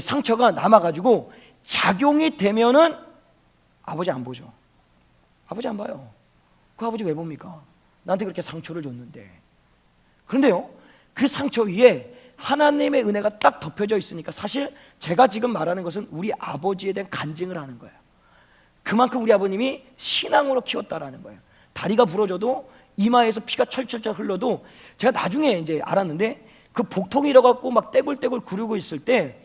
A: 상처가 남아가지고 작용이 되면은 아버지 안 보죠. 아버지 안 봐요. 그 아버지 왜 봅니까? 나한테 그렇게 상처를 줬는데. 그런데요 그 상처 위에 하나님의 은혜가 딱 덮여져 있으니까 사실 제가 지금 말하는 것은 우리 아버지에 대한 간증을 하는 거예요. 그만큼 우리 아버님이 신앙으로 키웠다라는 거예요. 다리가 부러져도 이마에서 피가 철철철 흘러도 제가 나중에 이제 알았는데 그 복통이 일어갖고 막 떼굴떼굴 구르고 있을 때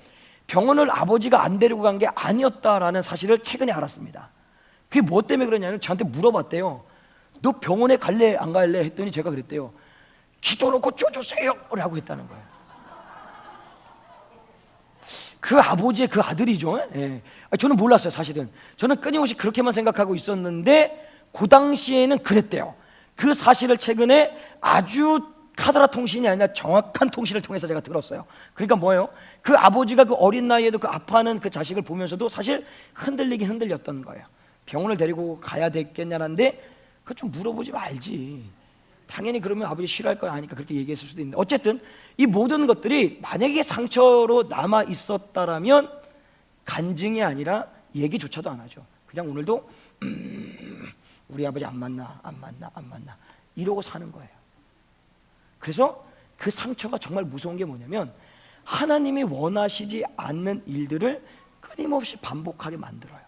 A: 병원을 아버지가 안 데리고 간 게 아니었다라는 사실을 최근에 알았습니다. 그게 뭐 때문에 그러냐면 저한테 물어봤대요. 너 병원에 갈래 안 갈래 했더니 제가 그랬대요. 기도로 고쳐주세요 라고 했다는 거예요. 그 아버지의 그 아들이죠. 예. 저는 몰랐어요. 사실은 저는 끊임없이 그렇게만 생각하고 있었는데 그 당시에는 그랬대요. 그 사실을 최근에 아주 카더라 통신이 아니라 정확한 통신을 통해서 제가 들었어요. 그러니까 뭐예요? 그 아버지가 그 어린 나이에도 그 아파하는 그 자식을 보면서도 사실 흔들리긴 흔들렸던 거예요. 병원을 데리고 가야 되겠냐는데 그거 좀 물어보지 말지. 당연히 그러면 아버지 싫어할 거 아니까 그렇게 얘기했을 수도 있는데, 어쨌든 이 모든 것들이 만약에 상처로 남아 있었다라면 간증이 아니라 얘기조차도 안 하죠. 그냥 오늘도 우리 아버지 안 만나 이러고 사는 거예요. 그래서 그 상처가 정말 무서운 게 뭐냐면 하나님이 원하시지 않는 일들을 끊임없이 반복하게 만들어요.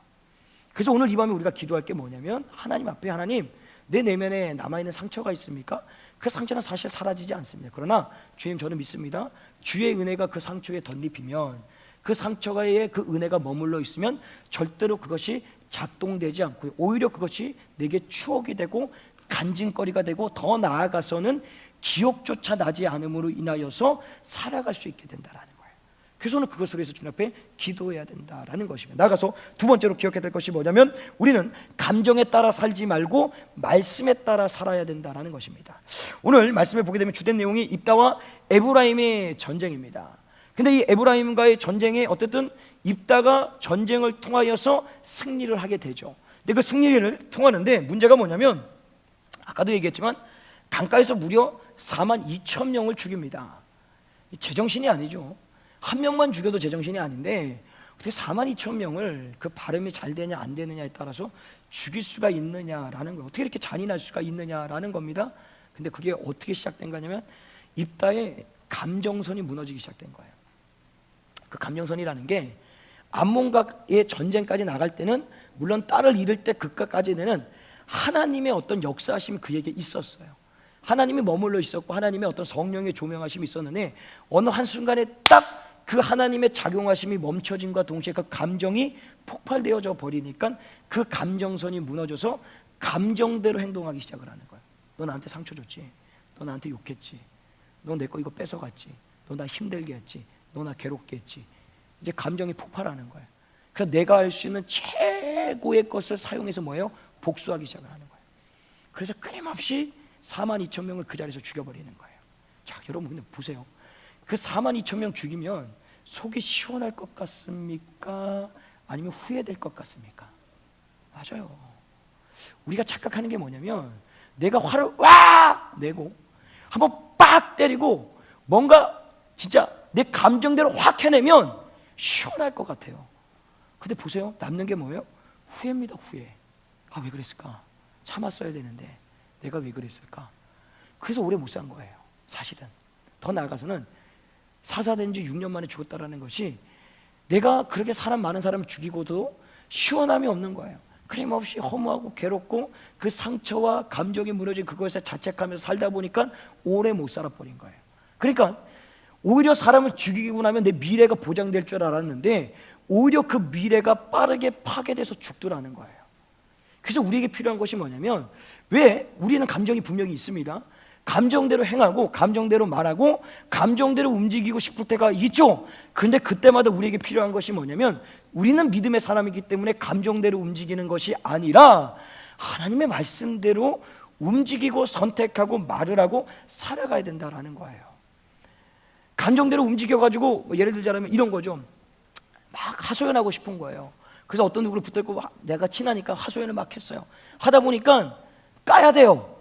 A: 그래서 오늘 이 밤에 우리가 기도할 게 뭐냐면, 하나님 앞에, 하나님, 내 내면에 남아있는 상처가 있습니까? 그 상처는 사실 사라지지 않습니다. 그러나 주님, 저는 믿습니다. 주의 은혜가 그 상처에 덧입히면, 그 상처에 그 은혜가 머물러 있으면 절대로 그것이 작동되지 않고 오히려 그것이 내게 추억이 되고 간증거리가 되고 더 나아가서는 기억조차 나지 않음으로 인하여서 살아갈 수 있게 된다라는 거예요. 그래서 오늘 그것을 위해서 주님 앞에 기도해야 된다라는 것입니다. 나가서 두 번째로 기억해야 될 것이 뭐냐면, 우리는 감정에 따라 살지 말고 말씀에 따라 살아야 된다라는 것입니다. 오늘 말씀에 보게 되면 주된 내용이 입다와 에브라임의 전쟁입니다. 근데 이 에브라임과의 전쟁에 어쨌든 입다가 전쟁을 통하여서 승리를 하게 되죠. 근데 그 승리를 통하는데 문제가 뭐냐면, 아까도 얘기했지만 강가에서 무려 42,000명을 죽입니다. 제정신이 아니죠. 한 명만 죽여도 제정신이 아닌데 어떻게 42,000명을 그 발음이 잘 되냐 안 되느냐에 따라서 죽일 수가 있느냐라는 거예요. 어떻게 이렇게 잔인할 수가 있느냐라는 겁니다. 근데 그게 어떻게 시작된 거냐면 입다의 감정선이 무너지기 시작된 거예요. 그 감정선이라는 게 암몬과의 전쟁까지 나갈 때는 물론 딸을 잃을 때 그까지는 하나님의 어떤 역사하심이 그에게 있었어요. 하나님이 머물러 있었고 하나님의 어떤 성령의 조명하심이 있었는데 어느 한순간에 딱 그 하나님의 작용하심이 멈춰짐과 동시에 그 감정이 폭발되어져 버리니까 그 감정선이 무너져서 감정대로 행동하기 시작을 하는 거예요. 너 나한테 상처 줬지, 너 나한테 욕했지, 너 내 거 이거 뺏어갔지, 너 나 힘들게 했지, 너 나 괴롭게 했지. 이제 감정이 폭발하는 거예요. 그래서 내가 할 수 있는 최고의 것을 사용해서 뭐예요? 복수하기 시작을 하는 거예요. 그래서 끊임없이 42,000명을 그 자리에서 죽여버리는 거예요. 자, 여러분 근데 보세요. 그 42,000명 죽이면 속이 시원할 것 같습니까? 아니면 후회될 것 같습니까? 맞아요. 우리가 착각하는 게 뭐냐면 내가 화를 와 내고 한번 빡 때리고 뭔가 진짜 내 감정대로 확 해내면 시원할 것 같아요. 근데 보세요. 남는 게 뭐예요? 후회입니다. 후회. 아, 왜 그랬을까? 참았어야 되는데 내가 왜 그랬을까? 그래서 오래 못 산 거예요. 사실은 더 나아가서는 사사된 지 6년 만에 죽었다라는 것이 내가 그렇게 사람 많은 사람을 죽이고도 시원함이 없는 거예요. 끊임없이 허무하고 괴롭고 그 상처와 감정이 무너진 그것에 자책하면서 살다 보니까 오래 못 살아버린 거예요. 그러니까 오히려 사람을 죽이고 나면 내 미래가 보장될 줄 알았는데 오히려 그 미래가 빠르게 파괴돼서 죽더라는 거예요. 그래서 우리에게 필요한 것이 뭐냐면, 왜 우리는 감정이 분명히 있습니다. 감정대로 행하고 감정대로 말하고 감정대로 움직이고 싶을 때가 있죠. 근데 그때마다 우리에게 필요한 것이 뭐냐면, 우리는 믿음의 사람이기 때문에 감정대로 움직이는 것이 아니라 하나님의 말씀대로 움직이고 선택하고 말을 하고 살아가야 된다라는 거예요. 감정대로 움직여가지고 예를 들자면 이런 거죠. 막 하소연하고 싶은 거예요. 그래서 어떤 누구를 붙들고 내가 친하니까 하소연을 막 했어요. 하다 보니까 까야 돼요.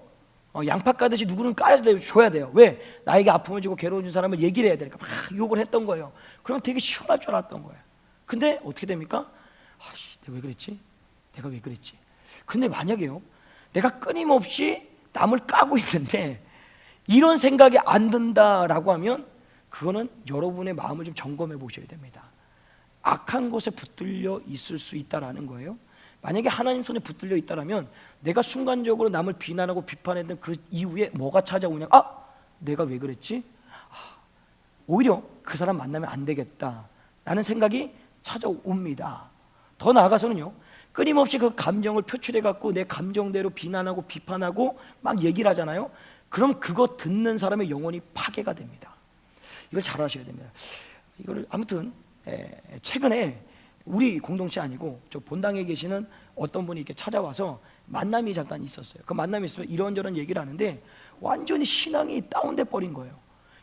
A: 양파 까듯이 누구는 까야 돼요. 줘야 돼요. 왜? 나에게 아픔을 주고 괴로운 준 사람을 얘기를 해야 되니까 막 욕을 했던 거예요. 그러면 되게 시원할 줄 알았던 거예요. 근데 어떻게 됩니까? 아씨, 내가 왜 그랬지? 내가 왜 그랬지? 근데 만약에요, 내가 끊임없이 남을 까고 있는데 이런 생각이 안 든다라고 하면 그거는 여러분의 마음을 좀 점검해 보셔야 됩니다. 악한 것에 붙들려 있을 수 있다라는 거예요. 만약에 하나님 손에 붙들려 있다라면 내가 순간적으로 남을 비난하고 비판했던 그 이후에 뭐가 찾아오냐? 아, 내가 왜 그랬지? 오히려 그 사람 만나면 안 되겠다라는 생각이 찾아옵니다. 더 나아가서는요, 끊임없이 그 감정을 표출해 갖고 내 감정대로 비난하고 비판하고 막 얘기를 하잖아요. 그럼 그거 듣는 사람의 영혼이 파괴가 됩니다. 이걸 잘 아셔야 됩니다. 이거를 아무튼 최근에 우리 공동체 아니고 저 본당에 계시는 어떤 분이 이렇게 찾아와서 만남이 잠깐 있었어요. 그 만남이 있으면 이런저런 얘기를 하는데 완전히 신앙이 다운돼 버린 거예요.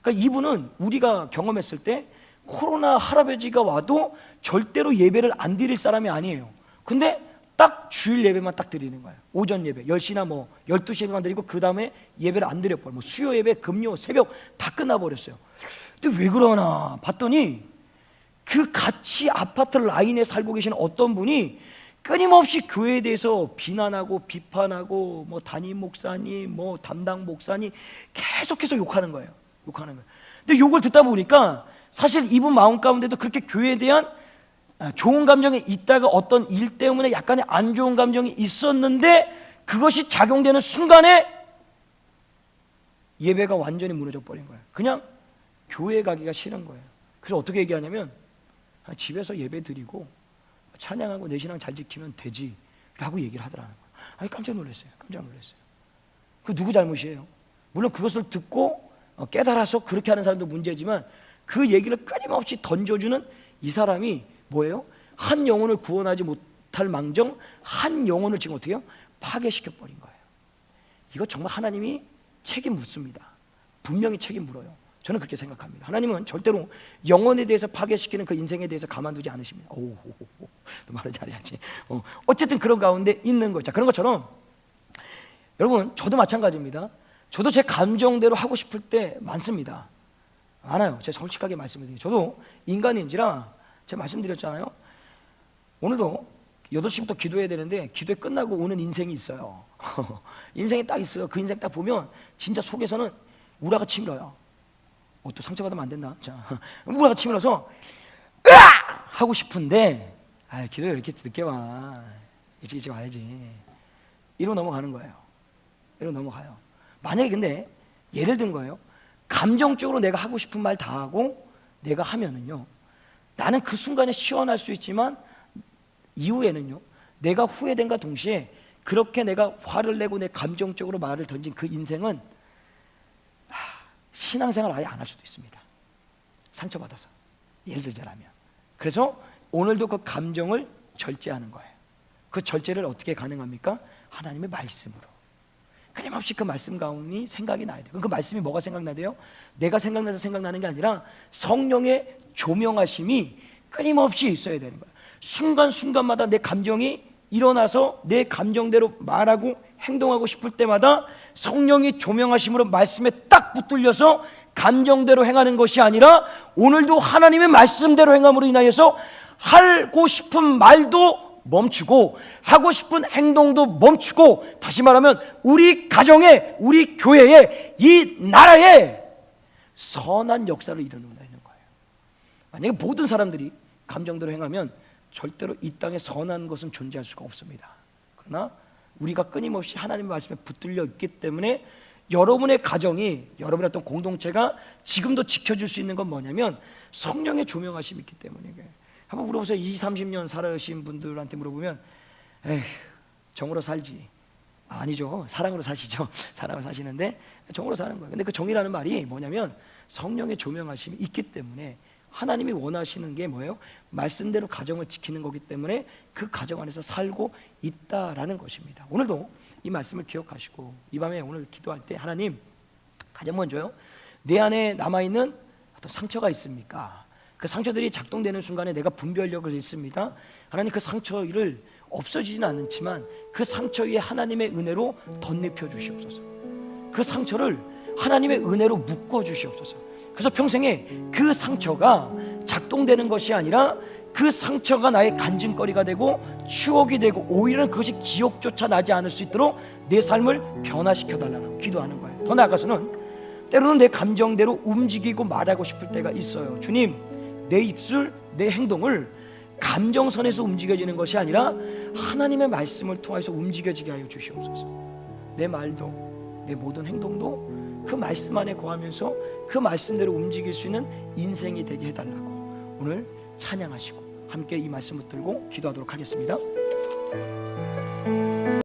A: 그러니까 이분은 우리가 경험했을 때 코로나 할아버지가 와도 절대로 예배를 안 드릴 사람이 아니에요. 근데 딱 주일 예배만 딱 드리는 거예요. 오전 예배 10시나 뭐 12시에만 드리고 그 다음에 예배를 안 드려버려요. 뭐 수요 예배, 금요, 새벽 다 끝나버렸어요. 근데 왜 그러나 봤더니 그 같이 아파트 라인에 살고 계시는 어떤 분이 끊임없이 교회에 대해서 비난하고 비판하고 뭐 담임 목사님, 뭐 담당 목사님 계속해서 욕하는 거예요. 근데 욕을 듣다 보니까 사실 이분 마음 가운데도 그렇게 교회에 대한 좋은 감정이 있다가 어떤 일 때문에 약간의 안 좋은 감정이 있었는데 그것이 작용되는 순간에 예배가 완전히 무너져 버린 거예요. 그냥 교회 가기가 싫은 거예요. 그래서 어떻게 얘기하냐면 집에서 예배 드리고 찬양하고 내 신앙 잘 지키면 되지 라고 얘기를 하더라는 거예요. 아니 깜짝 놀랐어요. 그 누구 잘못이에요? 물론 그것을 듣고 깨달아서 그렇게 하는 사람도 문제지만 그 얘기를 끊임없이 던져주는 이 사람이 뭐예요? 한 영혼을 구원하지 못할 망정 한 영혼을 지금 어떻게 해요? 파괴시켜버린 거예요. 이거 정말 하나님이 책임 묻습니다. 분명히 책임 물어요. 저는 그렇게 생각합니다. 하나님은 절대로 영혼에 대해서 파괴시키는 그 인생에 대해서 가만두지 않으십니다. 말을 잘해야지. 어쨌든 그런 가운데 있는 거죠. 그런 것처럼 여러분 저도 마찬가지입니다. 저도 제 감정대로 하고 싶을 때 많습니다. 많아요. 제가 솔직하게 말씀드리죠. 저도 인간인지라 제가 말씀드렸잖아요. 오늘도 8시부터 기도해야 되는데 기도회 끝나고 오는 인생이 있어요. 인생이 딱 있어요. 그 인생 딱 보면 진짜 속에서는 우라가 치밀어요. 또 상처받으면 안 된다. 자, 우라가 치밀어서 으악! 하고 싶은데 기도회 왜 이렇게 늦게 와. 일찍 와야지. 이러고 넘어가는 거예요. 이러고 넘어가요. 만약에 근데 예를 든 거예요. 감정적으로 내가 하고 싶은 말 다 하고 내가 하면은요, 나는 그 순간에 시원할 수 있지만 이후에는요, 내가 후회된과 동시에 그렇게 내가 화를 내고 내 감정적으로 말을 던진 그 인생은 신앙생활 아예 안 할 수도 있습니다. 상처받아서. 예를 들자면. 그래서 오늘도 그 감정을 절제하는 거예요. 그 절제를 어떻게 가능합니까? 하나님의 말씀으로. 끊임없이 그 말씀 가운데 생각이 나야 돼요. 그럼 그 말씀이 뭐가 생각나야 돼요? 내가 생각나서 생각나는 게 아니라 성령의 조명하심이 끊임없이 있어야 되는 거예요. 순간순간마다 내 감정이 일어나서 내 감정대로 말하고 행동하고 싶을 때마다 성령이 조명하심으로 말씀에 딱 붙들려서 감정대로 행하는 것이 아니라 오늘도 하나님의 말씀대로 행함으로 인하여서 하고 싶은 말도 멈추고 하고 싶은 행동도 멈추고, 다시 말하면 우리 가정에, 우리 교회에, 이 나라에 선한 역사를 이루는다는 거예요. 만약에 모든 사람들이 감정대로 행하면 절대로 이 땅에 선한 것은 존재할 수가 없습니다. 그러나 우리가 끊임없이 하나님의 말씀에 붙들려 있기 때문에 여러분의 가정이, 여러분의 어떤 공동체가 지금도 지켜줄 수 있는 건 뭐냐면 성령의 조명하심이 있기 때문에. 한번 물어보세요. 20, 30년 살아오신 분들한테 물어보면 에휴, 정으로 살지. 아니죠. 사랑으로 사시죠. 사랑으로 사시는데 정으로 사는 거예요. 근데 그 정이라는 말이 뭐냐면 성령의 조명하심이 있기 때문에 하나님이 원하시는 게 뭐예요? 말씀대로 가정을 지키는 거기 때문에 그 가정 안에서 살고 있다라는 것입니다. 오늘도 이 말씀을 기억하시고 이 밤에 오늘 기도할 때 하나님, 가장 먼저요, 내 안에 남아있는 어떤 상처가 있습니까? 그 상처들이 작동되는 순간에 내가 분별력을 잃습니다. 하나님, 그 상처를 없어지지는 않지만 그 상처 위에 하나님의 은혜로 덧입혀 주시옵소서. 그 상처를 하나님의 은혜로 묶어 주시옵소서. 그래서 평생에 그 상처가 작동되는 것이 아니라 그 상처가 나의 간증거리가 되고 추억이 되고 오히려 그것이 기억조차 나지 않을 수 있도록 내 삶을 변화시켜 달라고 기도하는 거예요. 더 나아가서는 때로는 내 감정대로 움직이고 말하고 싶을 때가 있어요. 주님, 내 입술, 내 행동을 감정선에서 움직여지는 것이 아니라 하나님의 말씀을 통해서 움직여지게 하여 주시옵소서. 내 말도, 내 모든 행동도 그 말씀 안에 거하면서 그 말씀대로 움직일 수 있는 인생이 되게 해달라고 오늘 찬양하시고 함께 이 말씀 붙들고 기도하도록 하겠습니다.